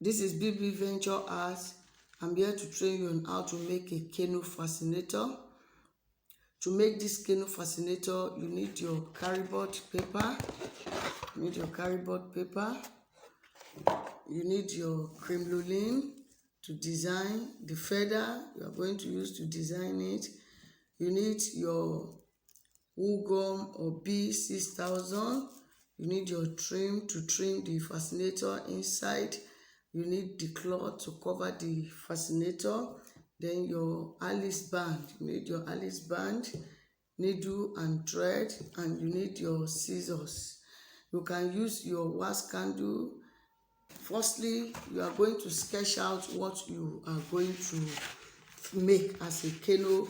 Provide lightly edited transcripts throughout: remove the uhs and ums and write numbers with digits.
This is BB Venture Art. I'm here to train you on how to make a caneo fascinator. To make this caneo fascinator, you need your cardboard paper. You need your cremolin to design the feather you are going to use to design it. You need your wool gum or B6000. You need your trim to trim the fascinator inside. You need the cloth to cover the fascinator. Then your Alice band. You need your Alice band, needle and thread, and you need your scissors. You can use your wax candle. Firstly, you are going to sketch out what you are going to make as a caneo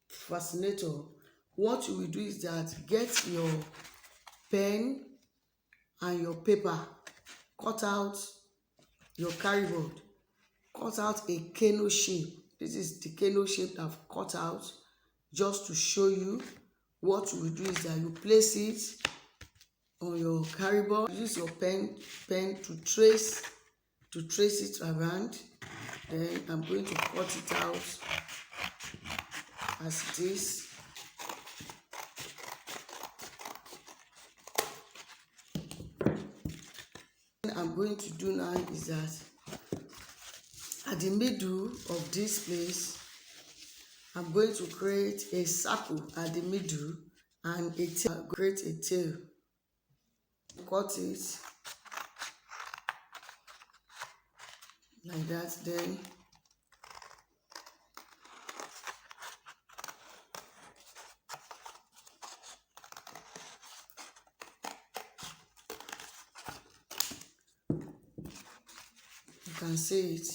fascinator. What you will do is that get your pen and your paper, cut out your cardboard, cut out a caneo shape. This is the caneo shape I've cut out just to show you. What you will do is that you place it on your cardboard. Use your pen to trace it around. Then I'm going to cut it out as it is. What I'm going to do now is that at the middle of this place, I'm going to create a circle at the middle and a tail. Create a tail. Cut it like that. Then you can see it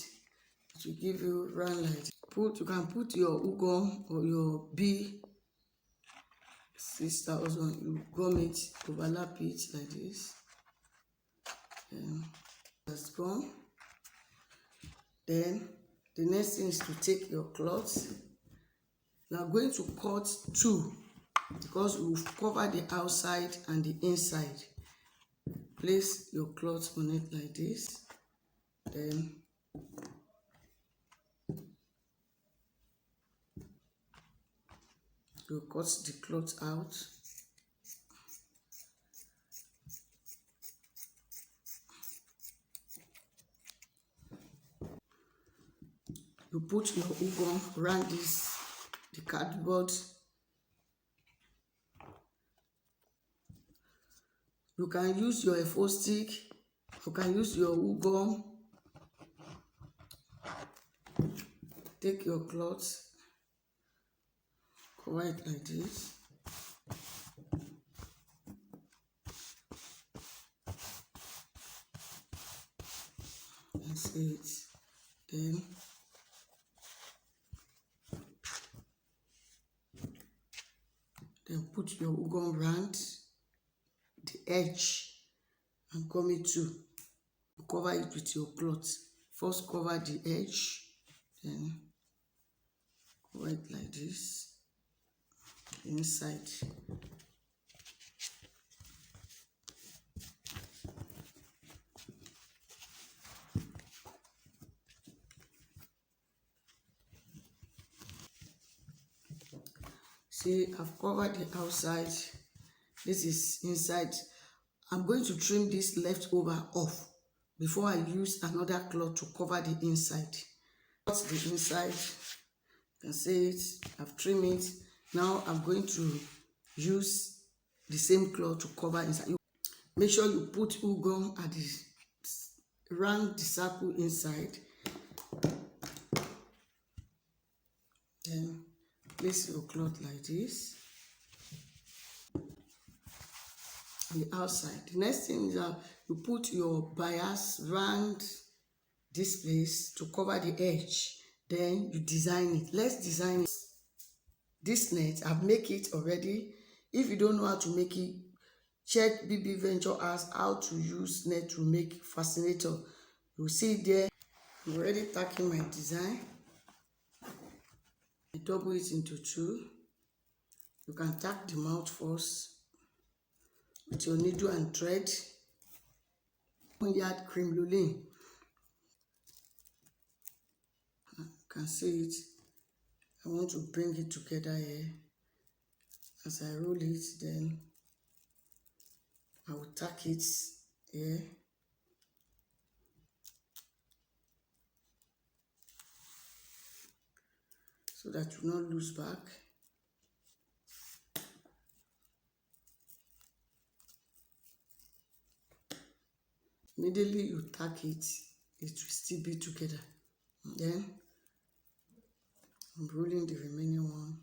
to give you round like this. You can put your ugom or your B6000. You gum it, overlap it like this. That's gone. Then the next thing is to take your cloth. You are going to cut two because we've covered the outside and the inside. Place your cloth on it like this. Then you cut the cloth out. You put your ugom around the cardboard. You can use your A4 stick. You can use your ugom. Take your cloth, cover it like this. That's it. Then put your ugom round the edge and gum it too. You cover it with your cloth. First cover the edge, then cover it like this inside. See, I've covered the outside. This is inside. I'm going to trim this leftover off before I use another cloth to cover the inside. Cut the inside. You can see it. I've trimmed it. Now I'm going to use the same cloth to cover inside. Make sure you put ugom at round the circle inside. Then place your cloth like this on the outside. The next thing is that you put your bias round this place to cover the edge. Then you design it. Let's design it. This net, I've made it already. If you don't know how to make it, check BB Venture Art how to use net to make fascinator. You will see it there. I'm already tacking my design. I double it into two. You can tack the mouth first with your needle and thread. 1 yard cremolin. can see it. I want to bring it together here. As I roll it, then I will tack it here. So that it will not lose back. Immediately you tack it, it will still be together. And then I'm rolling the remaining one.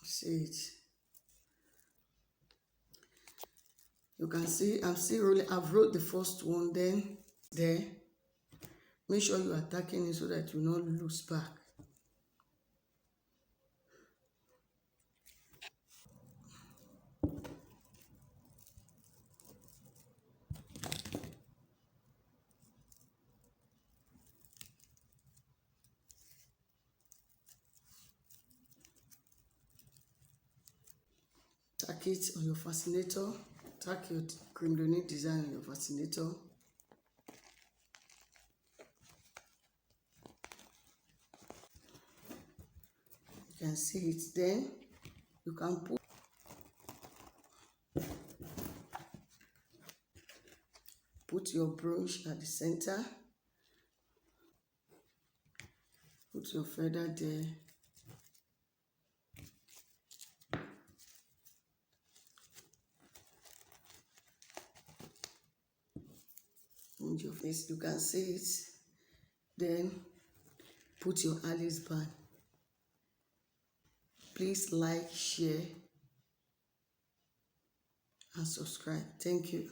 See it. You can see I'm still rolling. I've rolled the first one, then there. Make sure you are tacking it so that you will not lose back. Tack it on your fascinator. Tack your creme design on your fascinator. You can see it. Then you can put your brush at the center. Put your feather there. And your face, you can see it. Then put your Alice band. Please like, share, and subscribe. Thank you.